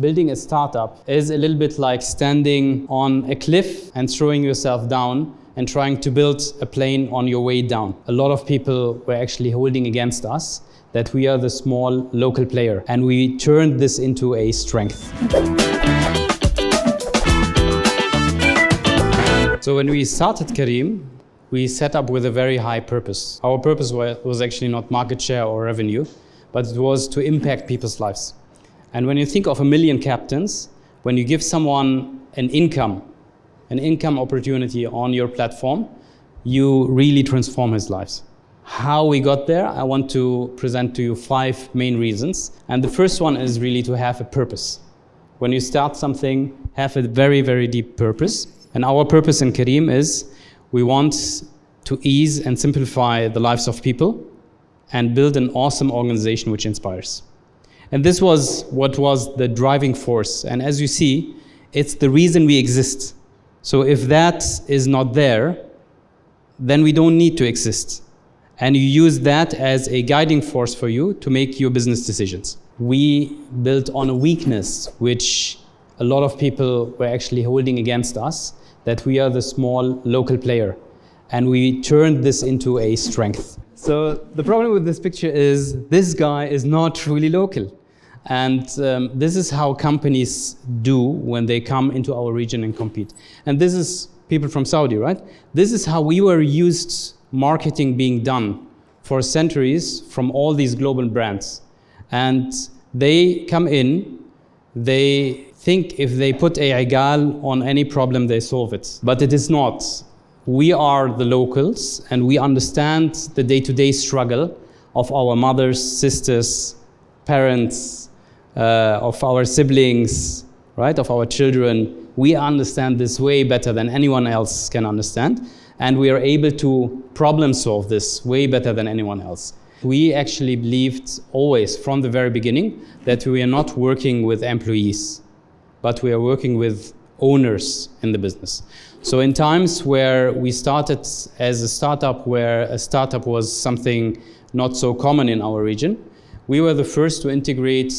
Building a startup is a little bit like standing on a cliff and throwing yourself down and trying to build a plane on your way down. A lot of people were actually holding against us that we are the small local player, and we turned this into a strength. So when we started Careem, we set up with a very high purpose. Our purpose was actually not market share or revenue, but it was to impact people's lives. And when you think of 1 million captains, when you give someone an income opportunity on your platform, you really transform his lives. How we got there, I want to present to you 5 main reasons. And the first one is really to have a purpose. When you start something, have a very, very deep purpose. And our purpose in Careem is we want to ease and simplify the lives of people and build an awesome organization which inspires. And this was what was the driving force. And as you see, it's the reason we exist. So if that is not there, then we don't need to exist. And you use that as a guiding force for you to make your business decisions. We built on a weakness, which a lot of people were actually holding against us, that we are the small local player. And we turned this into a strength. So the problem with this picture is this guy is not truly local. And this is how companies do when they come into our region and compete. And this is people from Saudi, right? This is how we were used marketing being done for centuries from all these global brands. And they come in, they think if they put a igal on any problem, they solve it. But it is not. We are the locals, and we understand the day-to-day struggle of our mothers, sisters, parents, of our siblings, right, of our children. We understand this way better than anyone else can understand, and we are able to problem solve this way better than anyone else. We actually believed always from the very beginning that we are not working with employees, but we are working with owners in the business. So in times where we started as a startup, where a startup was something not so common in our region, we were the first to integrate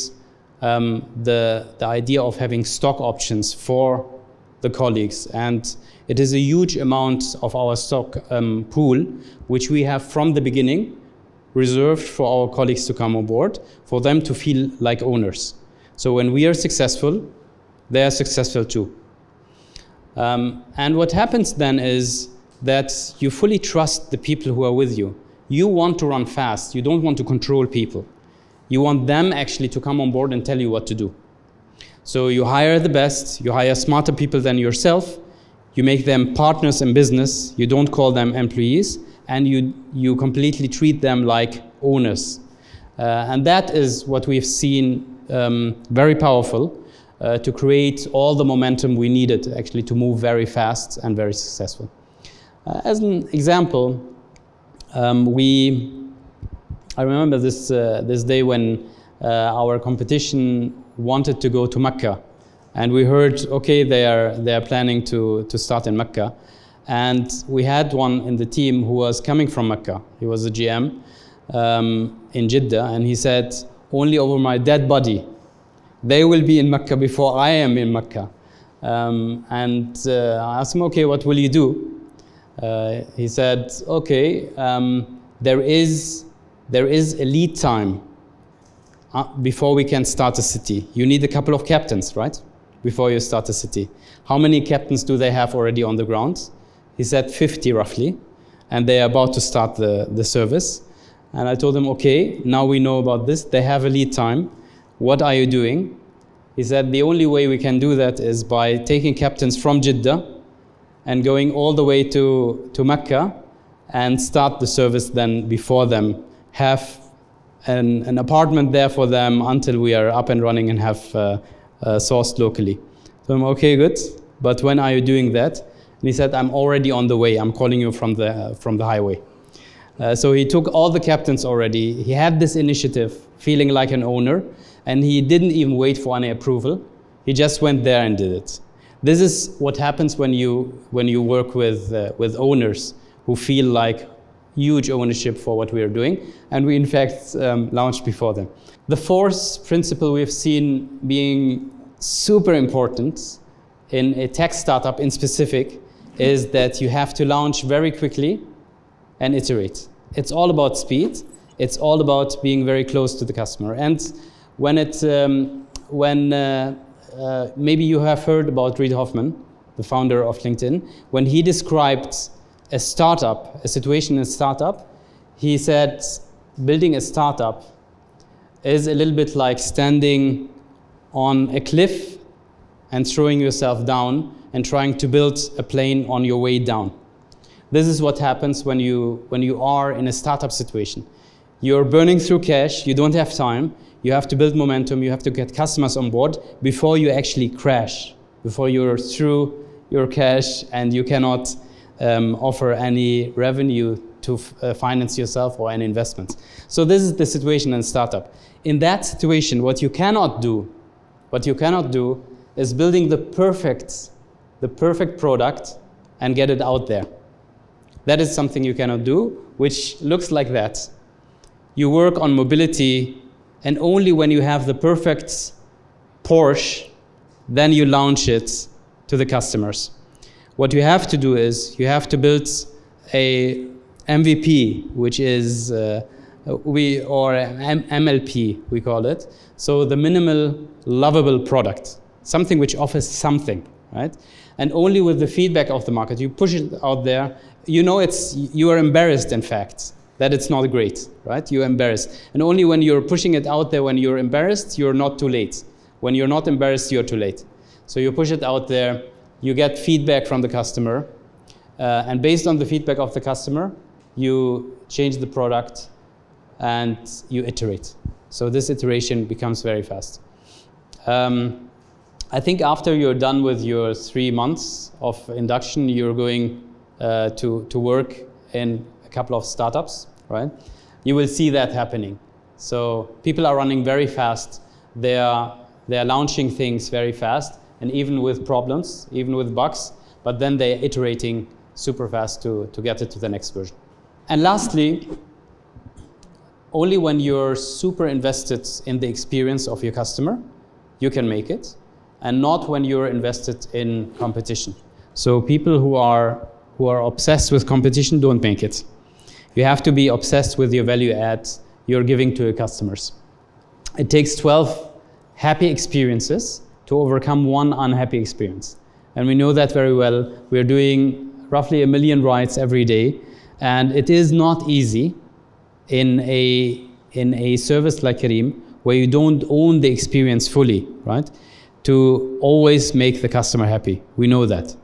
the idea of having stock options for the colleagues. And it is a huge amount of our stock pool, which we have from the beginning reserved for our colleagues to come on board, for them to feel like owners. So when we are successful, they are successful too. And what happens then is that you fully trust the people who are with you. You want to run fast. You don't want to control people. You want them actually to come on board and tell you what to do. So you hire the best, you hire smarter people than yourself, you make them partners in business, you don't call them employees, and you completely treat them like owners. And that is what we've seen very powerful to create all the momentum we needed actually to move very fast and very successful. As an example, I remember this day when our competition wanted to go to Mecca, and we heard, okay, they are planning to start in Mecca, and we had one in the team who was coming from Mecca. He was a GM in Jeddah, and he said, only over my dead body, they will be in Mecca before I am in Mecca. And I asked him, okay, what will you do? He said, okay, there is a lead time before we can start a city. You need a couple of captains, right? Before you start a city. How many captains do they have already on the ground? He said 50 roughly, and they are about to start the service. And I told him, okay, now we know about this. They have a lead time. What are you doing? He said, the only way we can do that is by taking captains from Jeddah and going all the way to Mecca and start the service then before them. Have an apartment there for them until we are up and running and have sourced locally. So I'm okay, good. But when are you doing that? And he said, I'm already on the way. I'm calling you from the highway. So he took all the captains already. He had this initiative, feeling like an owner, and he didn't even wait for any approval. He just went there and did it. This is what happens when you work with owners who feel like huge ownership for what we are doing, and we in fact launched before them. The fourth principle we've seen being super important in a tech startup in specific is that you have to launch very quickly and iterate. It's all about speed. It's all about being very close to the customer. And maybe you have heard about Reid Hoffman, the founder of LinkedIn. When he described a startup, a situation in a startup, he said building a startup is a little bit like standing on a cliff and throwing yourself down and trying to build a plane on your way down. This is what happens when you are in a startup situation. You're burning through cash, you don't have time, you have to build momentum, you have to get customers on board before you actually crash, before you're through your cash and you cannot offer any revenue to finance yourself or any investment. So this is the situation in startup. In that situation, what you cannot do is building the perfect product and get it out there. That is something you cannot do, which looks like that. You work on mobility, and only when you have the perfect Porsche, then you launch it to the customers. What you have to do is you have to build a MVP, which is MLP, we call it. So the minimal lovable product, something which offers something, right? And only with the feedback of the market, you push it out there. You know you are embarrassed, in fact, that it's not great, right? You're embarrassed. And only when you're pushing it out there, when you're embarrassed, you're not too late. When you're not embarrassed, you're too late. So you push it out there, you get feedback from the customer, and based on the feedback of the customer, you change the product and you iterate. So this iteration becomes very fast. I think after you're done with your 3 months of induction, you're going to work in a couple of startups, right? You will see that happening. So people are running very fast. They are launching things very fast, and even with problems, even with bugs, but then they're iterating super fast to get it to the next version. And lastly, only when you're super invested in the experience of your customer, you can make it, and not when you're invested in competition. So people who are obsessed with competition don't make it. You have to be obsessed with your value add you're giving to your customers. It takes 12 happy experiences to overcome one unhappy experience. And we know that very well. We're doing roughly 1 million rides every day, and it is not easy in a service like Careem, where you don't own the experience fully, right? To always make the customer happy. We know that.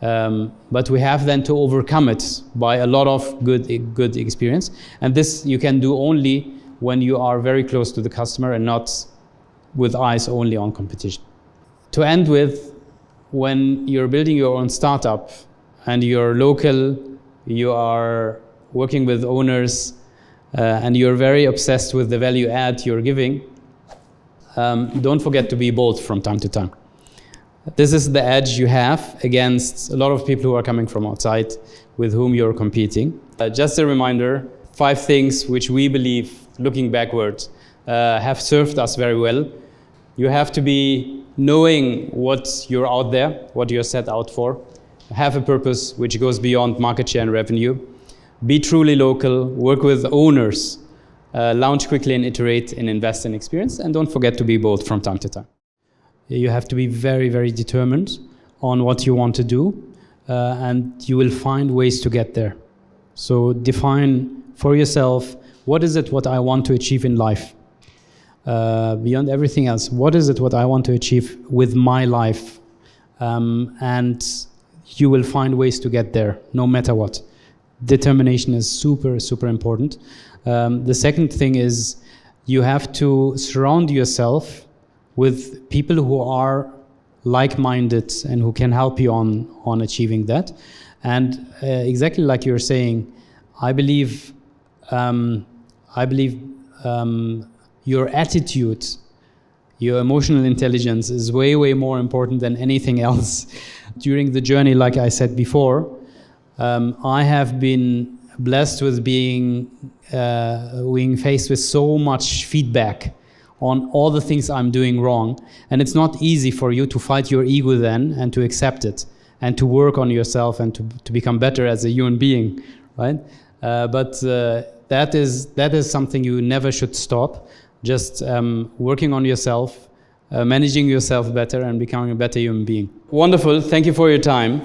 But we have then to overcome it by a lot of good experience. And this you can do only when you are very close to the customer and not with eyes only on competition. To end with, when you're building your own startup and you're local, you are working with owners, and you're very obsessed with the value add you're giving, don't forget to be bold from time to time. This is the edge you have against a lot of people who are coming from outside with whom you're competing. Just a reminder, 5 things which we believe, looking backwards, have served us very well. You have to be knowing what you're out there, what you're set out for. Have a purpose which goes beyond market share and revenue. Be truly local, work with owners, launch quickly and iterate and invest in experience, and don't forget to be bold from time to time. You have to be very, very determined on what you want to do, and you will find ways to get there. So define for yourself, what is it what I want to achieve in life? Beyond everything else, what is it what I want to achieve with my life? And you will find ways to get there, no matter what. Determination is super, super important. The second thing is you have to surround yourself with people who are like-minded and who can help you on achieving that. And exactly like you're saying, I believe your attitude, your emotional intelligence is way, way more important than anything else. During the journey, like I said before, I have been blessed with being faced with so much feedback on all the things I'm doing wrong. And it's not easy for you to fight your ego then and to accept it and to work on yourself and to become better as a human being, right? But that is something you never should stop. Just working on yourself, managing yourself better and becoming a better human being. Wonderful. Thank you for your time.